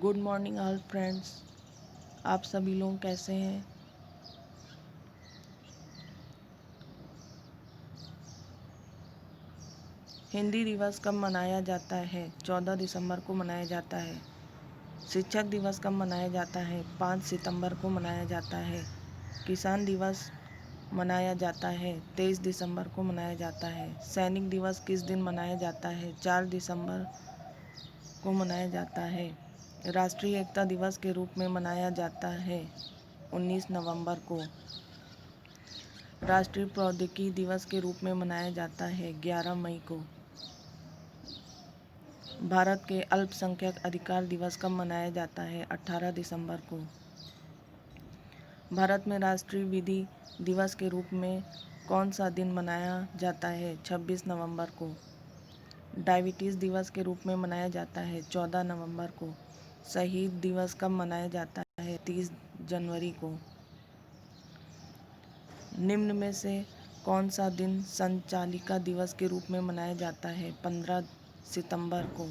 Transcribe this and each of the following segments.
Good morning all friends. आप सभी लोग कैसे हैं? हिंदी दिवस कब मनाया जाता है? 14 दिसंबर को मनाया जाता है। शिक्षक दिवस कब मनाया जाता है? 5 सितंबर को मनाया जाता है। किसान दिवस मनाया जाता है 23 दिसंबर को मनाया जाता है। सैनिक दिवस किस दिन मनाया जाता है? 4 दिसंबर को मनाया जाता है। राष्ट्रीय एकता दिवस के रूप में मनाया जाता है 19 नवंबर को। राष्ट्रीय प्रौद्योगिकी दिवस के रूप में मनाया जाता है 11 मई को। भारत के अल्पसंख्यक अधिकार दिवस कब मनाया जाता है? 18 दिसंबर को। भारत में राष्ट्रीय विधि दिवस के रूप में कौन सा दिन मनाया जाता है? 26 नवंबर को। डायबिटीज़ दिवस के रूप में मनाया जाता है 14 नवंबर को। शहीद दिवस कब मनाया जाता है? 30 जनवरी को। निम्न में से कौन सा दिन संचालिका दिवस के रूप में मनाया जाता है? 15 सितंबर को।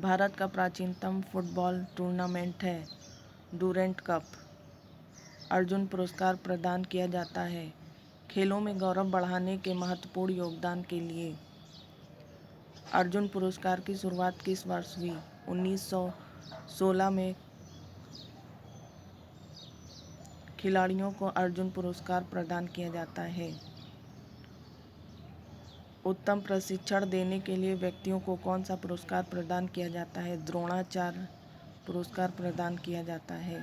भारत का प्राचीनतम फुटबॉल टूर्नामेंट है डूरेंट कप। अर्जुन पुरस्कार प्रदान किया जाता है खेलों में गौरव बढ़ाने के महत्वपूर्ण योगदान के लिए। अर्जुन पुरस्कार की शुरुआत किस वर्ष हुई? 1916 में खिलाड़ियों को अर्जुन पुरस्कार प्रदान किया जाता है। उत्तम प्रशिक्षण देने के लिए व्यक्तियों को कौन सा पुरस्कार प्रदान किया जाता है? द्रोणाचार्य पुरस्कार प्रदान किया जाता है।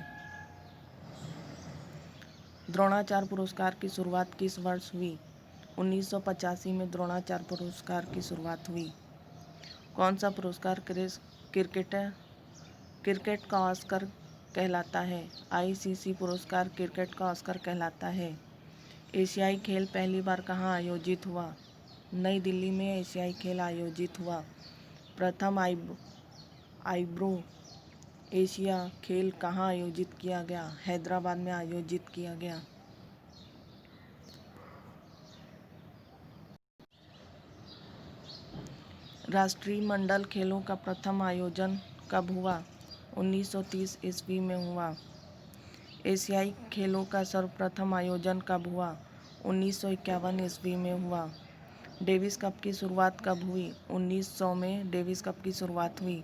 द्रोणाचार्य पुरस्कार की शुरुआत किस वर्ष हुई? 1985 में द्रोणाचार्य पुरस्कार की शुरुआत हुई। कौन सा पुरस्कार क्रिकेट का ऑस्कर कहलाता है? आईसीसी पुरस्कार क्रिकेट का ऑस्कर कहलाता है। एशियाई खेल पहली बार कहाँ आयोजित हुआ? नई दिल्ली में एशियाई खेल आयोजित हुआ। प्रथम आईब्रो एशिया खेल कहाँ आयोजित किया गया? हैदराबाद में आयोजित किया गया। राष्ट्रीय मंडल खेलों का प्रथम आयोजन कब हुआ? 1930 ईस्वी में हुआ। एशियाई खेलों का सर्वप्रथम आयोजन कब हुआ? 1951 ईस्वी में हुआ। डेविस कप की शुरुआत कब हुई? 1900 में डेविस कप की शुरुआत हुई।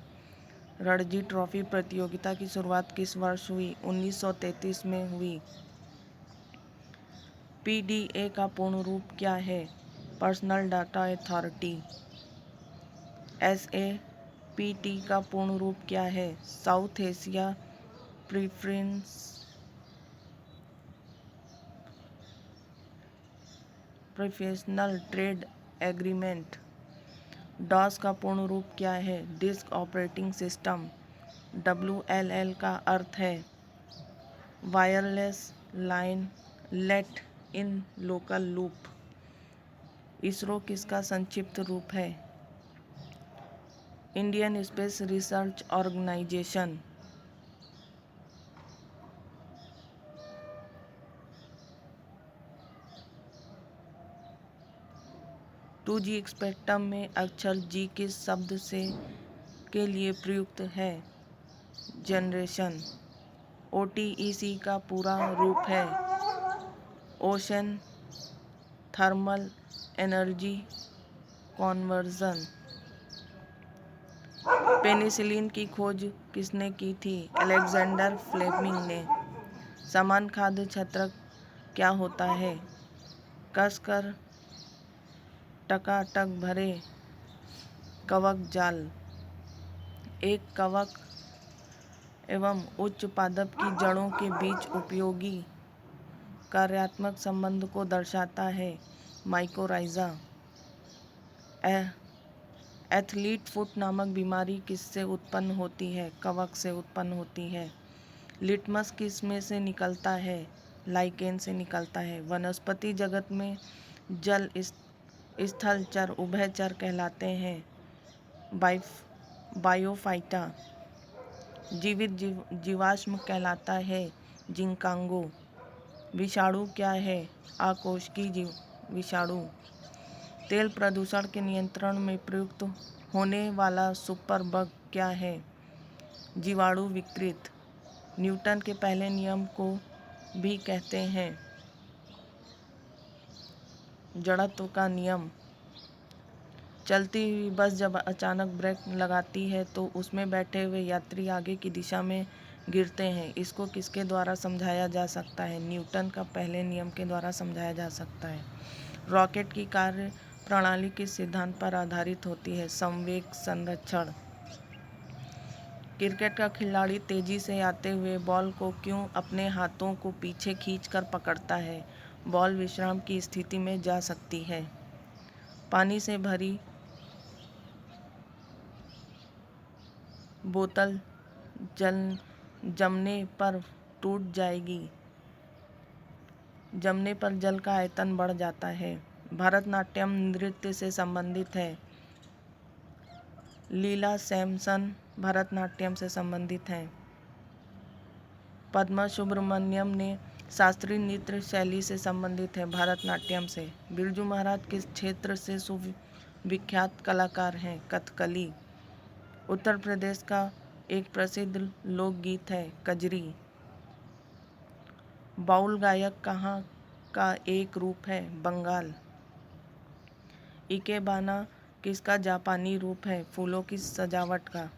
रणजी ट्रॉफी प्रतियोगिता की शुरुआत किस वर्ष हुई? 1933 में हुई। पीडीए का पूर्ण रूप क्या है? Personal data authority. एसएपीटी का पूर्ण रूप क्या है? South Asia professional trade agreement. DOS का पूर्ण रूप क्या है? Disk operating system. WLL का अर्थ है wireless line let in local loop. ISRO किसका संक्षिप्त रूप है? Indian Space Research Organisation. 2G spectrum में अक्षर G किस शब्द से के लिए प्रयुक्त है? जनरेशन। OTEC का पूरा रूप है ocean thermal energy conversion. Penicillin की खोज किसने की थी? अलेक्जेंडर फ्लेमिंग ने। समान खाद्य छत्रक क्या होता है? कसकर टकाटक भरे कवक जाल। एक कवक एवं उच्च पादप की जड़ों के बीच उपयोगी कार्यात्मक संबंध को दर्शाता है माइकोराइजा। एथलीट फुट नामक बीमारी किससे उत्पन्न होती है? कवक से उत्पन्न होती है। लिटमस किस में से निकलता है? लाइकेन से निकलता है। वनस्पति जगत में जल स्थलचर उभयचर कहलाते हैं बायोफाइटा। जीवित जीवाश्म कहलाता है जिंकांगो। विषाणु क्या है? आकोशिकी विषाणु। तेल प्रदूषण के नियंत्रण में प्रयुक्त होने वाला सुपर बग क्या है? जीवाणु विकृत। न्यूटन के पहले नियम को भी कहते हैं जड़त्व का नियम। चलती हुई बस जब अचानक ब्रेक लगाती है तो उसमें बैठे हुए यात्री आगे की दिशा में गिरते हैं। इसको किसके द्वारा समझाया जा सकता है? न्यूटन का पहले नियम के द्वारा समझाया जा सकता है। रॉकेट की कार्य प्रणाली किस सिद्धांत पर आधारित होती है? संवेग संरक्षण। क्रिकेट का खिलाड़ी तेजी से आते हुए बॉल को क्यों अपने हाथों को पीछे खींचकर पकड़ता है? बॉल विश्राम की स्थिति में जा सकती है। पानी से भरी बोतल जमने पर टूट जाएगी। जमने पर जल का आयतन बढ़ जाता है। भरतनाट्यम नृत्य से संबंधित है। लीला सैमसन भरतनाट्यम से संबंधित हैं। पद्मा सुब्रमण्यम ने शास्त्रीय नृत्य शैली से संबंधित है भरतनाट्यम से। बिरजू महाराज किस क्षेत्र से सुविख्यात कलाकार हैं? कथकली। उत्तर प्रदेश का एक प्रसिद्ध लोकगीत है कजरी। बाउल गायक कहाँ का एक रूप है? बंगाल। इकेबाना किसका जापानी रूप है? फूलों की सजावट का।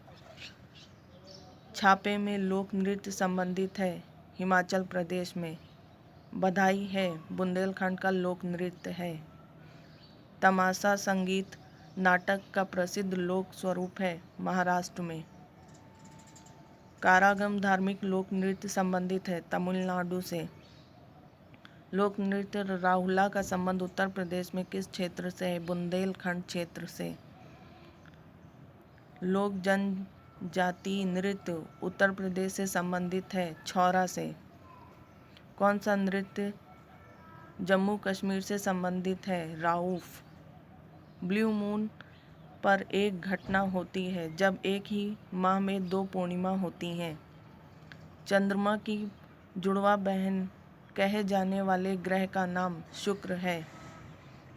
छापे में लोक नृत्य संबंधित है हिमाचल प्रदेश में। बधाई है बुंदेलखंड का लोक नृत्य है। तमाशा संगीत नाटक का प्रसिद्ध लोक स्वरूप है महाराष्ट्र में। कारागम धार्मिक लोक नृत्य संबंधित है तमिलनाडु से। लोक नृत्य राहुला का संबंध उत्तर प्रदेश में किस क्षेत्र से है? बुंदेलखंड क्षेत्र से। लोक जनजाति नृत्य उत्तर प्रदेश से संबंधित है छौरा से। कौन सा नृत्य जम्मू कश्मीर से संबंधित है? राउफ। ब्लू मून पर एक घटना होती है जब एक ही माह में 2 पूर्णिमा होती हैं। चंद्रमा की जुड़वा बहन कहे जाने वाले ग्रह का नाम शुक्र है।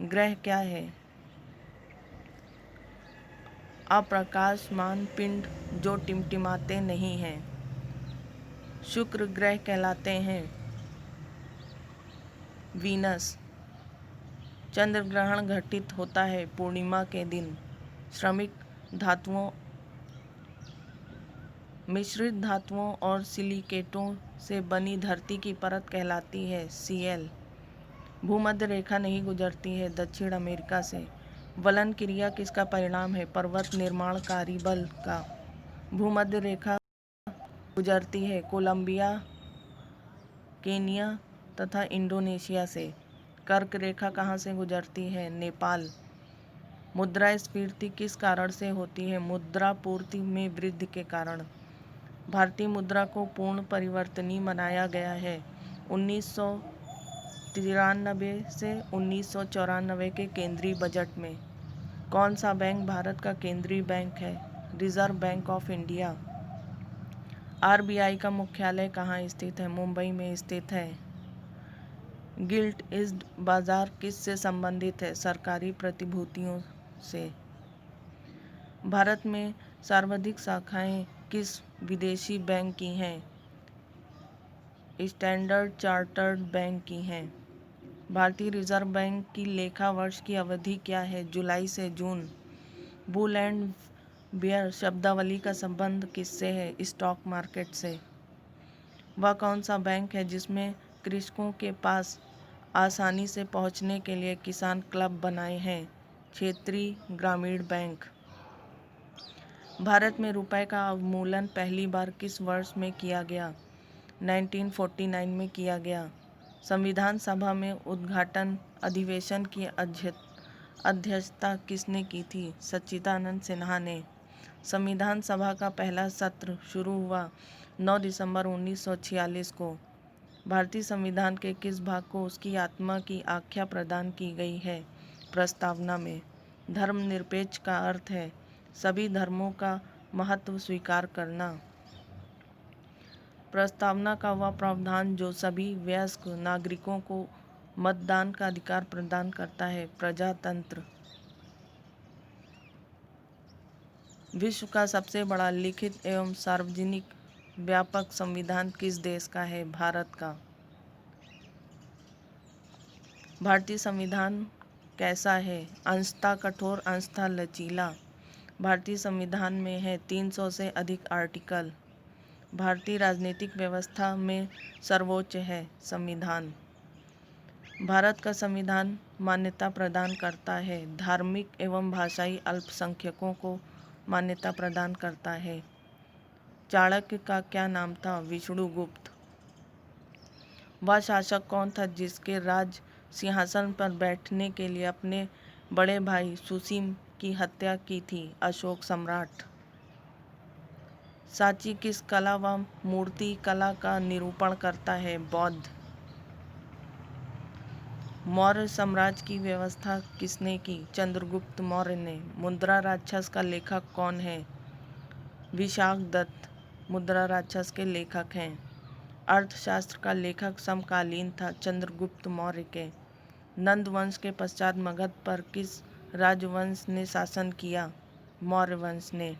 ग्रह क्या है? अप्रकाशमान पिंड जो टिमटिमाते नहीं हैं। शुक्र ग्रह कहलाते हैं। वीनस। चंद्र ग्रहण घटित होता है पूर्णिमा के दिन। श्रमिक धातुओं मिश्रित धातुओं और सिलिकेटों से बनी धरती की परत कहलाती है सीएल। भूमध्य रेखा नहीं गुजरती है दक्षिण अमेरिका से। वलन क्रिया किसका परिणाम है? पर्वत निर्माणकारी बल का। भूमध्य रेखा गुजरती है कोलंबिया, केनिया तथा इंडोनेशिया से। कर्क रेखा कहाँ से गुजरती है? नेपाल। मुद्रास्फीति किस कारण से होती है? मुद्रा पूर्ति में वृद्धि के कारण। भारतीय मुद्रा को पूर्ण परिवर्तनीय बनाया गया है 1993 से 1994 के केंद्रीय बजट में। कौन सा बैंक भारत का केंद्रीय बैंक है? Reserve bank of India. RBI का मुख्यालय कहाँ स्थित है? मुंबई में स्थित है। गिल्ट इज्ड बाजार किस से संबंधित है? सरकारी प्रतिभूतियों से। भारत में सर्वाधिक शाखाएं किस विदेशी बैंक की हैं? स्टैंडर्ड चार्टर्ड बैंक की हैं। भारतीय रिजर्व बैंक की लेखा वर्ष की अवधि क्या है? जुलाई से जून। बुल एंड बियर शब्दावली का संबंध किससे है? स्टॉक मार्केट से। वह कौन सा बैंक है जिसमें कृषकों के पास आसानी से पहुंचने के लिए किसान क्लब बनाए हैं? क्षेत्रीय ग्रामीण बैंक। भारत में रुपए का अवमूल्यन पहली बार किस वर्ष में किया गया? 1949 में किया गया। संविधान सभा में उद्घाटन अधिवेशन की अध्यक्षता किसने की थी? सच्चिदानंद सिन्हा ने। संविधान सभा का पहला सत्र शुरू हुआ 9 दिसंबर 1946 को। भारतीय संविधान के किस भाग को उसकी आत्मा की आख्या प्रदान की गई है? प्रस्तावना में। धर्मनिरपेक्ष का अर्थ है सभी धर्मों का महत्व स्वीकार करना। प्रस्तावना का वह प्रावधान जो सभी वयस्क नागरिकों को मतदान का अधिकार प्रदान करता है। प्रजातंत्र। विश्व का सबसे बड़ा लिखित एवं सार्वजनिक व्यापक संविधान किस देश का है? भारत का। भारतीय संविधान कैसा है? अंशतः कठोर, अंशतः लचीला। भारतीय संविधान में है 300 से अधिक आर्टिकल। भारतीय राजनीतिक व्यवस्था में सर्वोच्च है संविधान। भारत का संविधान मान्यता प्रदान करता है धार्मिक एवं भाषाई अल्पसंख्यकों को मान्यता प्रदान करता है। चाणक्य का क्या नाम था? विष्णुगुप्त। वह शासक कौन था जिसके राज सिंहासन पर बैठने के लिए अपने बड़े भाई सुसीम की हत्या की थी? अशोक सम्राट। सांची किस कला व मूर्ति कला का निरूपण करता है? बौद्ध। मौर्य साम्राज्य की व्यवस्था किसने की? चंद्रगुप्त मौर्य ने। मुद्रा राक्षस का लेखक कौन है? विशाखदत्त मुद्रा राक्षस के लेखक हैं। अर्थशास्त्र का लेखक समकालीन था चंद्रगुप्त मौर्य के। नंद वंश के पश्चात मगध पर किस राजवंश ने शासन किया? मौर्य वंश ने।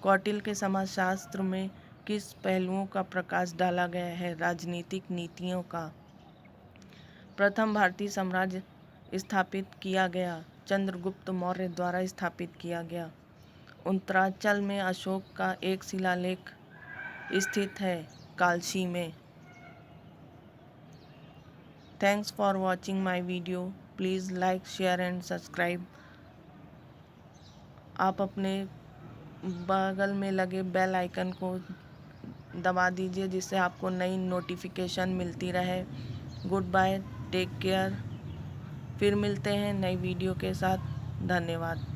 कौटिल्य के समाजशास्त्र में किस पहलुओं का प्रकाश डाला गया है? राजनीतिक नीतियों का। प्रथम भारतीय साम्राज्य स्थापित किया गया? चंद्रगुप्त मौर्य द्वारा स्थापित किया गया। उत्तरांचल में अशोक का एक शिलालेख स्थित है, कालसी में। Thanks for watching my video. Please like, share and subscribe. आप अपने बगल में लगे बेल आइकन को दबा दीजिए जिससे आपको नई नोटिफिकेशन मिलती रहे। Goodbye, take care. फिर मिलते हैं नई वीडियो के साथ। धन्यवाद।